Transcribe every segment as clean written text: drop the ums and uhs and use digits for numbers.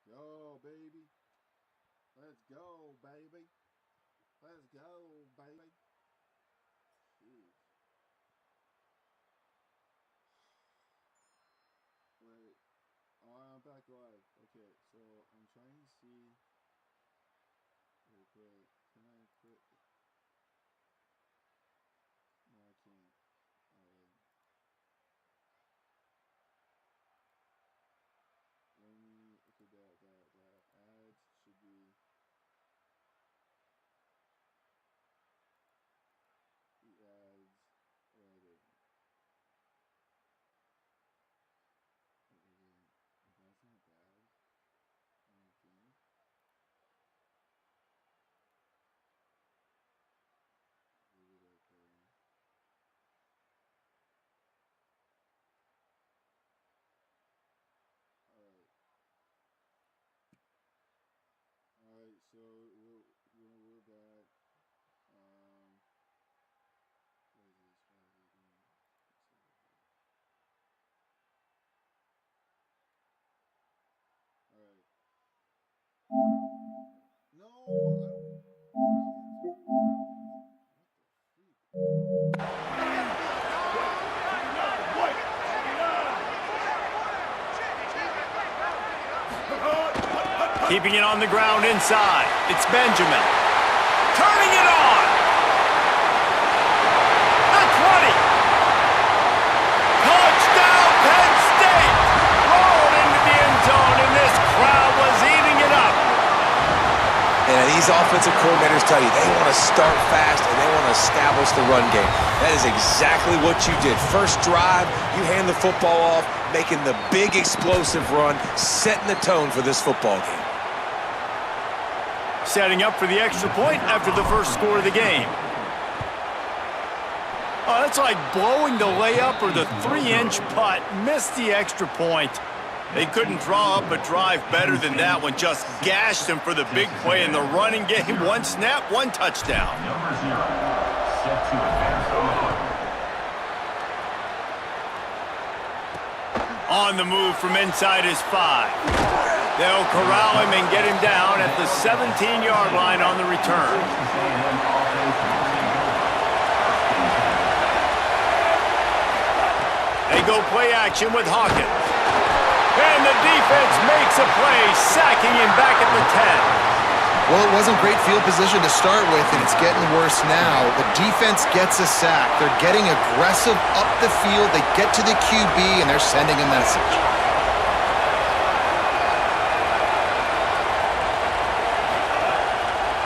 Go, baby. Let's go, baby. Let's go, baby. Jeez. Wait. Oh, I'm back live. Okay, so I'm trying to see. Wait, can I quit? No, I can't. Let me. Okay, the ads should be. The ads. Edit. That's not bad. I don't think. Leave it okay. Alright. Alright, so we're back. What is this? Why is it doing? Alright. No, I don't. Keeping it on the ground inside. It's Benjamin. Turning it on. The 20. Touchdown, Penn State. Rolled into the end zone, and this crowd was eating it up. And these offensive coordinators tell you they want to start fast and they want to establish the run game. That is exactly what you did. First drive, you hand the football off, making the big explosive run, setting the tone for this football game. Setting up for the extra point after the first score of the game. Oh, that's like blowing the layup or the 3-inch putt. Missed the extra point. They couldn't draw up a drive better than that one. Just gashed them for the big play in the running game. One snap, one touchdown. Number 0, set to advance On the move from inside his 5. They'll corral him and get him down at the 17-yard line on the return. They go play action with Hawkins. And the defense makes a play, sacking him back at the 10. Well, it wasn't great field position to start with, and it's getting worse now. The defense gets a sack. They're getting aggressive up the field. They get to the QB, and they're sending a message.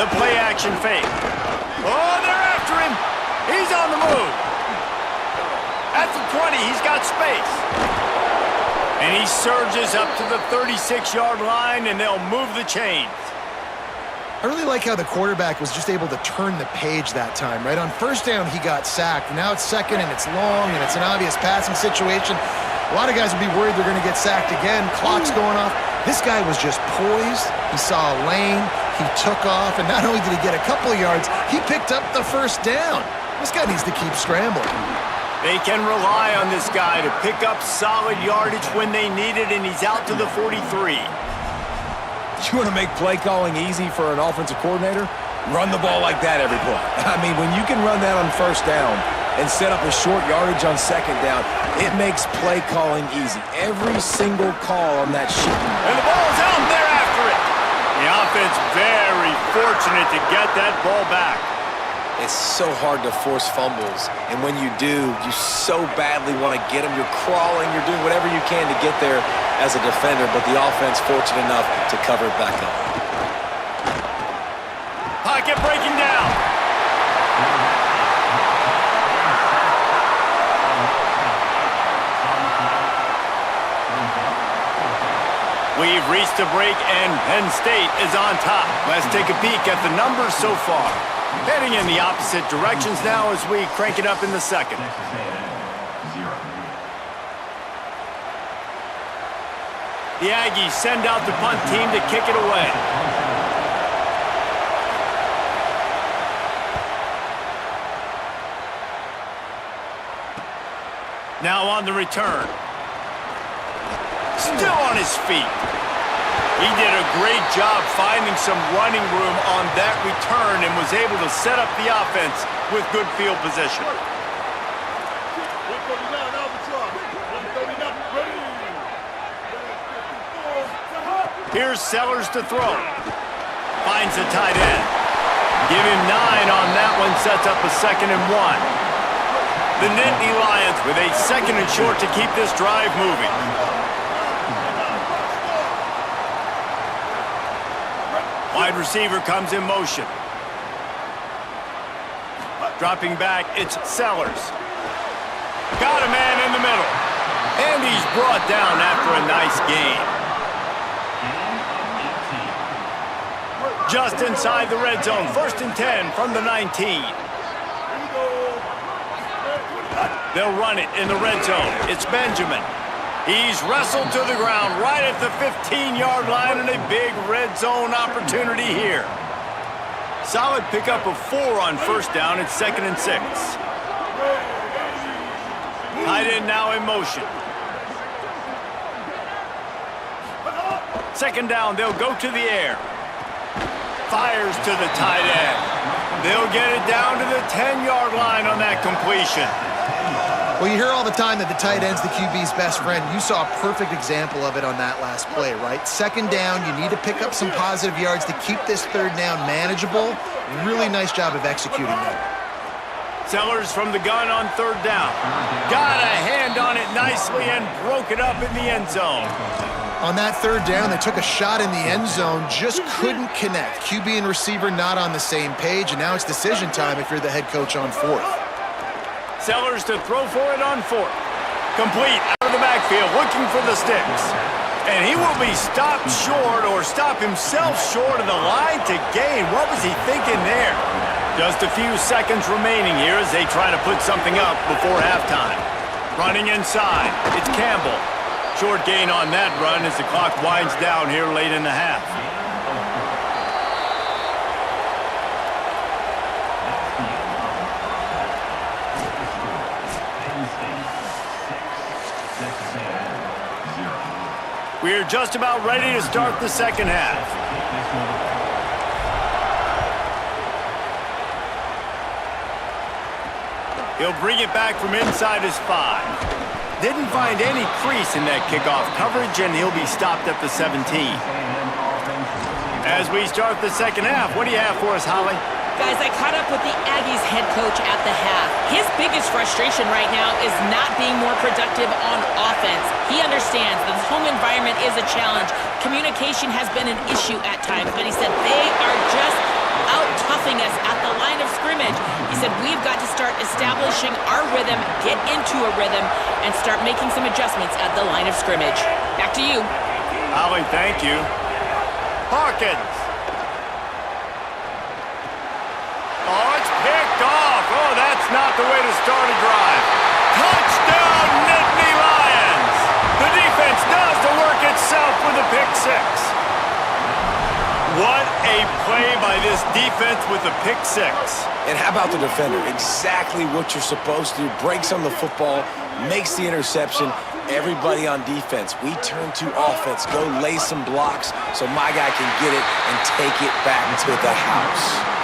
The play-action fake. Oh, they're after him. He's on the move. At the 20, he's got space. And he surges up to the 36-yard line, and they'll move the chains. I really like how the quarterback was just able to turn the page that time, right? On first down, he got sacked. Now it's second, and it's long, and it's an obvious passing situation. A lot of guys would be worried they're going to get sacked again. Clock's going off. This guy was just poised. He saw a lane. He took off, and not only did he get a couple of yards, he picked up the first down. This guy needs to keep scrambling. They can rely on this guy to pick up solid yardage when they need it, and he's out to the 43. You want to make play calling easy for an offensive coordinator? Run the ball like that every play. I mean, when you can run that on first down and set up a short yardage on second down, it makes play calling easy. Every single call on that sheet. And the ball's out, and they're after it. The offense very fortunate to get that ball back. It's so hard to force fumbles, and when you do, you so badly want to get them. You're crawling, you're doing whatever you can to get there as a defender, but the offense fortunate enough to cover it back up. Pocket breaking down. We've reached a break, and Penn State is on top. Let's take a peek at the numbers so far. Heading in the opposite directions now as we crank it up in the second. The Aggies send out the punt team to kick it away. Now on the return. Still on his feet. He did a great job finding some running room on that return and was able to set up the offense with good field position. Here's Sellers to throw. Finds the tight end. Give him 9 on that one, sets up a 2nd and 1. The Nittany Lions with a 2nd and short to keep this drive moving. Wide receiver comes in motion. Dropping back, it's Sellers. Got a man in the middle. And he's brought down after a nice gain. Just inside the red zone, 1st and 10 from the 19. They'll run it in the red zone. It's Benjamin. He's wrestled to the ground right at the 15-yard line and a big red zone opportunity here. Solid pickup of 4 on 1st down. It's 2nd and 6. Tight end now in motion. 2nd down, they'll go to the air. Fires to the tight end. They'll get it down to the 10-yard line on that completion. Well, you hear all the time that the tight end's the QB's best friend. You saw a perfect example of it on that last play, right? 2nd down, you need to pick up some positive yards to keep this 3rd down manageable. Really nice job of executing that. Sellers from the gun on 3rd down. Got a hand on it nicely and broke it up in the end zone. On that 3rd down, they took a shot in the end zone, just couldn't connect. QB and receiver not on the same page, and now it's decision time if you're the head coach on 4th. Sellers to throw for it on 4th. Complete out of the backfield, looking for the sticks. And he will be stopped short or stop himself short of the line to gain. What was he thinking there? Just a few seconds remaining here as they try to put something up before halftime. Running inside, it's Campbell. Short gain on that run as the clock winds down here late in the half. We're just about ready to start the 2nd half. He'll bring it back from inside his 5. Didn't find any crease in that kickoff coverage, and he'll be stopped at the 17. As we start the 2nd half, what do you have for us, Holly? Guys, I caught up with the Aggies head coach at the half. His biggest frustration right now is not being more productive on offense. He understands that the home environment is a challenge. Communication has been an issue at times, but he said they are just out-toughing us at the line of scrimmage. He said we've got to start establishing our rhythm, get into a rhythm, and start making some adjustments at the line of scrimmage. Back to you. Holly, thank you. Hawkins. Oh, it's picked off. Oh, that's not the way to start a drive. Touchdown, Nittany Lions. The defense does the work itself with a pick 6. What a play by this defense with a pick 6. And how about the defender? Exactly what you're supposed to do. Breaks on the football, makes the interception. Everybody on defense, we turn to offense. Go lay some blocks so my guy can get it and take it back to the house.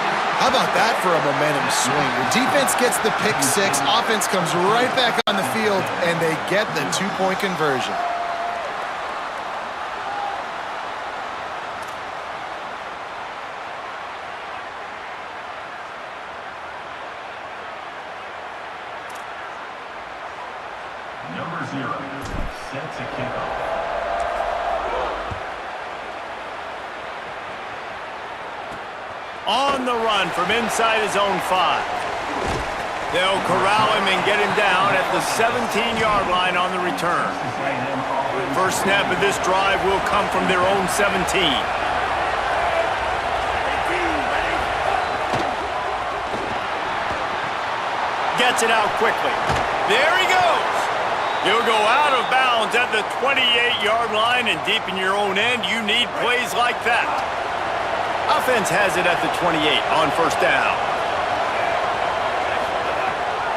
How about that for a momentum swing? Your defense gets the pick 6, offense comes right back on the field, and they get the 2-point conversion. Number 0 set to kick off. On the run from inside his own 5. They'll corral him and get him down at the 17-yard line on the return. First snap of this drive will come from their own 17. Gets it out quickly. There he goes. He'll go out of bounds at the 28-yard line, and deep in your own end, you need plays like that. Offense has it at the 28 on 1st down.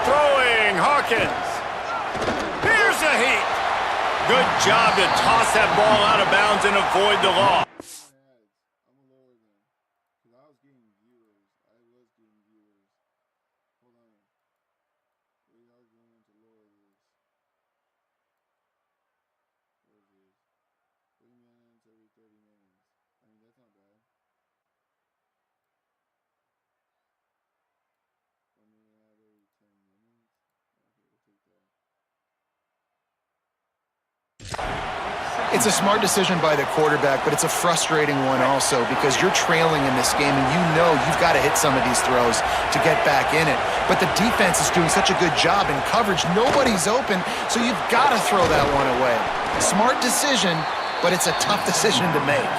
Throwing, Hawkins. Here's a heat. Good job to toss that ball out of bounds and avoid the loss. 30 minutes. I mean, that's not bad. 1 minute and a half every 10 minutes. Okay, we'll take that. It's a smart decision by the quarterback, but it's a frustrating one also because you're trailing in this game and you know you've got to hit some of these throws to get back in it. But the defense is doing such a good job in coverage. Nobody's open, so you've got to throw that one away. Smart decision, but it's a tough decision to make.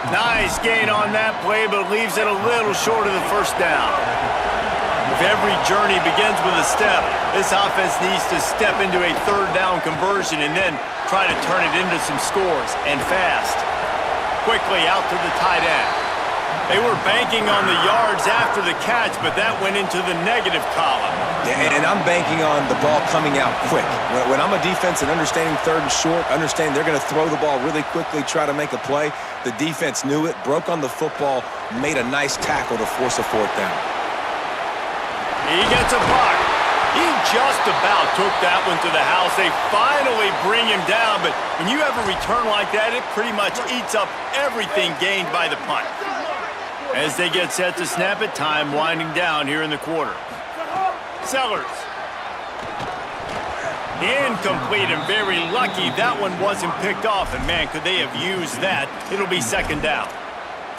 Nice gain on that play, but leaves it a little short of the first down. If every journey begins with a step, this offense needs to step into a third down conversion and then try to turn it into some scores, and fast. Quickly out to the tight end. They were banking on the yards after the catch, but that went into the negative column. Yeah, and I'm banking on the ball coming out quick. When I'm a defense and understanding third and short, understanding they're going to throw the ball really quickly, try to make a play, the defense knew it, broke on the football, made a nice tackle to force a fourth down. He gets a block. He just about took that one to the house. They finally bring him down, but when you have a return like that, it pretty much eats up everything gained by the punt. As they get set to snap it, time winding down here in the quarter. Sellers. Incomplete and very lucky that one wasn't picked off, and man, could they have used that. It'll be second down.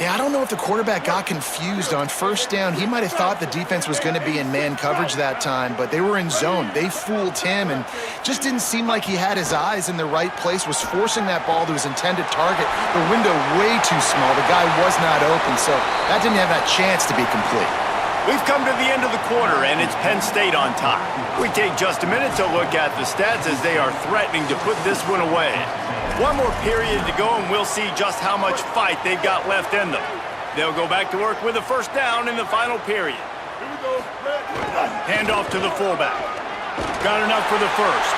Yeah, I don't know if the quarterback got confused on first down. He might have thought the defense was going to be in man coverage that time, but they were in zone. They fooled him and just didn't seem like he had his eyes in the right place, was forcing that ball to his intended target. The window way too small. The guy was not open, so that didn't have that chance to be complete. We've come to the end of the quarter, and it's Penn State on top. We take just a minute to look at the stats as they are threatening to put this one away. One more period to go, and we'll see just how much fight they've got left in them. They'll go back to work with a first down in the final period. Hand off to the fullback. Got enough for the first.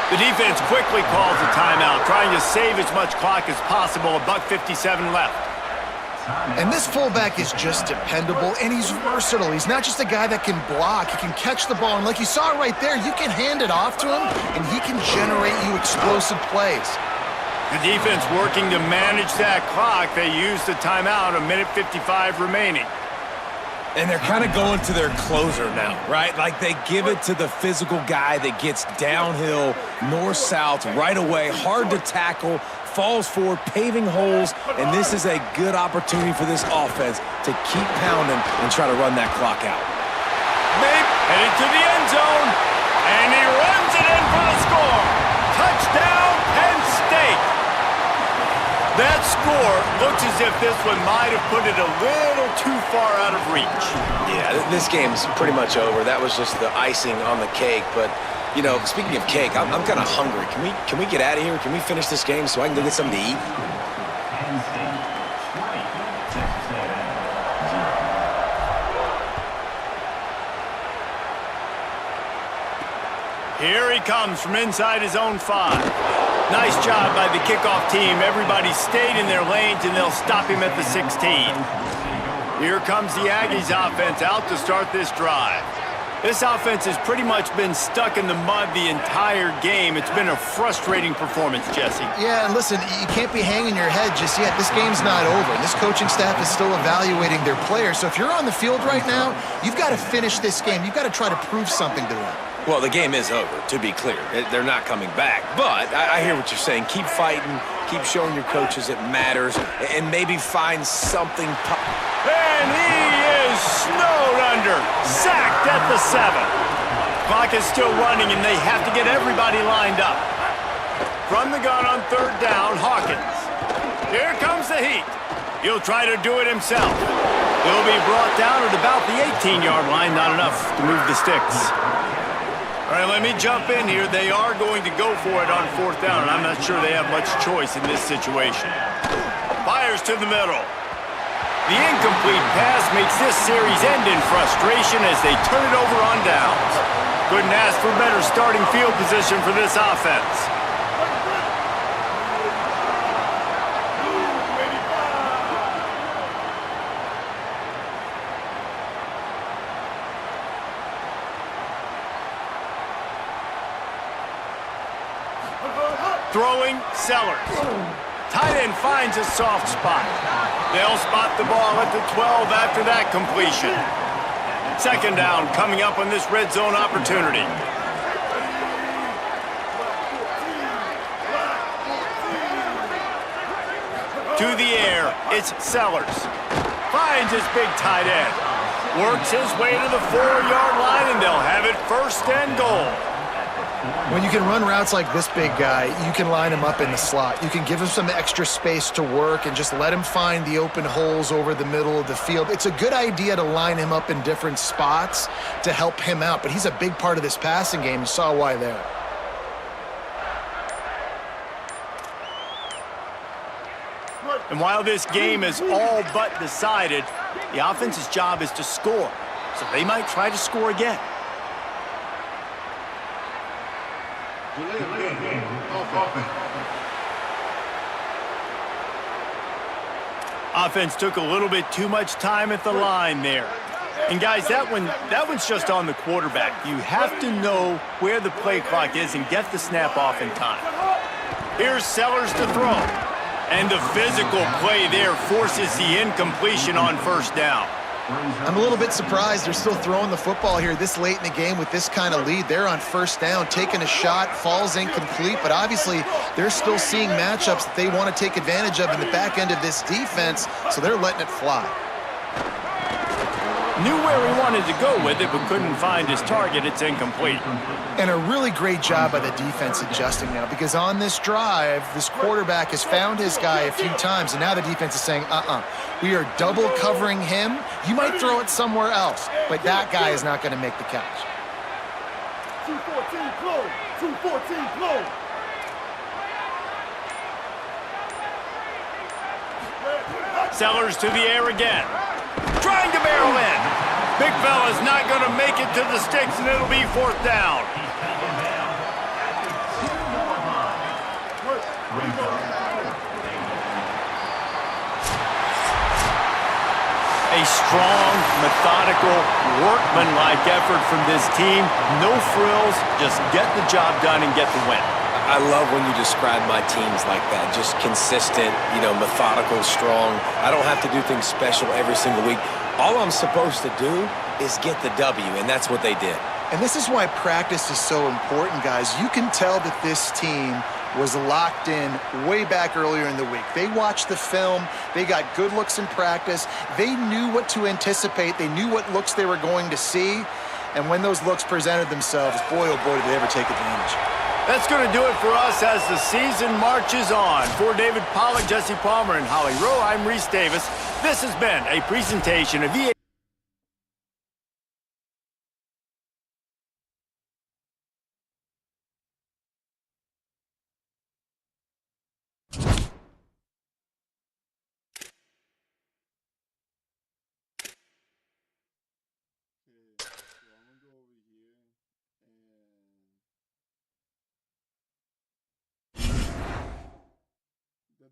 The defense quickly calls a timeout, trying to save as much clock as possible. $1:57 left. And this fullback is just dependable, and he's versatile. He's not just a guy that can block. He can catch the ball, and like you saw right there, you can hand it off to him, and he can generate you explosive plays. The defense working to manage that clock. They use the timeout, 1:55 remaining. And they're kind of going to their closer now, right? Like they give it to the physical guy that gets downhill, north-south, right away, hard to tackle, falls forward, paving holes, and this is a good opportunity for this offense to keep pounding and try to run that clock out. Headed to the end zone, and he runs it in for the score. Touchdown, Penn State. That score looks as if this one might have put it a little too far out of reach. Yeah, this game's pretty much over. That was just the icing on the cake, but you know, speaking of cake, I'm kind of hungry. Can we get out of here? Can we finish this game so I can go get something to eat? Penn State 20, Texas A&M 0. Here he comes from inside his own 5. Nice job by the kickoff team. Everybody stayed in their lanes, and they'll stop him at the 16. Here comes the Aggies offense out to start this drive. This offense has pretty much been stuck in the mud the entire game. It's been a frustrating performance, Jesse. Yeah, and listen, you can't be hanging your head just yet. This game's not over. This coaching staff is still evaluating their players. So if you're on the field right now, you've got to finish this game. You've got to try to prove something to them. Well, the game is over, to be clear. They're not coming back. But I hear what you're saying. Keep fighting. Keep showing your coaches it matters. And maybe find something. And he is snowed under. Sacked at the 7. Clock is still running, and they have to get everybody lined up. From the gun on third down, Hawkins. Here comes the heat. He'll try to do it himself. He'll be brought down at about the 18-yard line. Not enough to move the sticks. All right, let me jump in here. They are going to go for it on fourth down, and I'm not sure they have much choice in this situation. Fires to the middle. The incomplete pass makes this series end in frustration as they turn it over on downs. Couldn't ask for better starting field position for this offense. Throwing, Sellers. Tight end finds a soft spot. They'll spot the ball at the 12 after that completion. Second down coming up on this red zone opportunity. To the air, it's Sellers. Finds his big tight end. Works his way to the 4-yard line, and they'll have it first and goal. When you can run routes like this big guy, you can line him up in the slot. You can give him some extra space to work and just let him find the open holes over the middle of the field. It's a good idea to line him up in different spots to help him out, but he's a big part of this passing game. You saw why there. And while this game is all but decided, the offense's job is to score. So they might try to score again. Offense took a little bit too much time at the line there. And guys, that one's just on the quarterback. You have to know where the play clock is and get the snap off in time. Here's Sellers to throw. And the physical play there forces the incompletion on first down. I'm a little bit surprised they're still throwing the football here this late in the game with this kind of lead. They're on first down, taking a shot, falls incomplete, but obviously they're still seeing matchups that they want to take advantage of in the back end of this defense, so they're letting it fly. Knew where he wanted to go with it, but couldn't find his target. It's incomplete. And a really great job by the defense adjusting now, because on this drive, this quarterback has found his guy a few times, and now the defense is saying, we are double covering him. You might throw it somewhere else, but that guy is not going to make the catch. 214 close. 214 close. Sellers to the air again. Trying to barrel in. Big fella's not going to make it to the sticks, and it'll be fourth down. A strong, methodical, workmanlike effort from this team. No frills, just get the job done and get the win. I love when you describe my teams like that. Just consistent, methodical, strong. I don't have to do things special every single week. All I'm supposed to do is get the W, and that's what they did. And this is why practice is so important, guys. You can tell that this team was locked in way back earlier in the week. They watched the film. They got good looks in practice. They knew what to anticipate. They knew what looks they were going to see. And when those looks presented themselves, boy, oh boy, did they ever take advantage. That's going to do it for us as the season marches on. For David Pollack, Jesse Palmer, and Holly Rowe, I'm Reese Davis. This has been a presentation of EA. Okay, so I'm gonna go over here and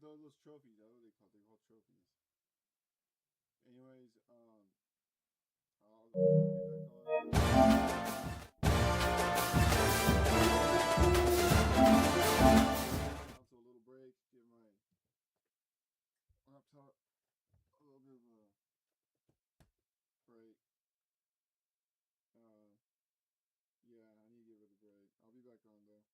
those trophies. That's what they call. They're called trophies. Anyways, I'll be back on. Also, a little break. Give my laptop a little bit of a break. Yeah, I need to give it a break. I'll be back on though.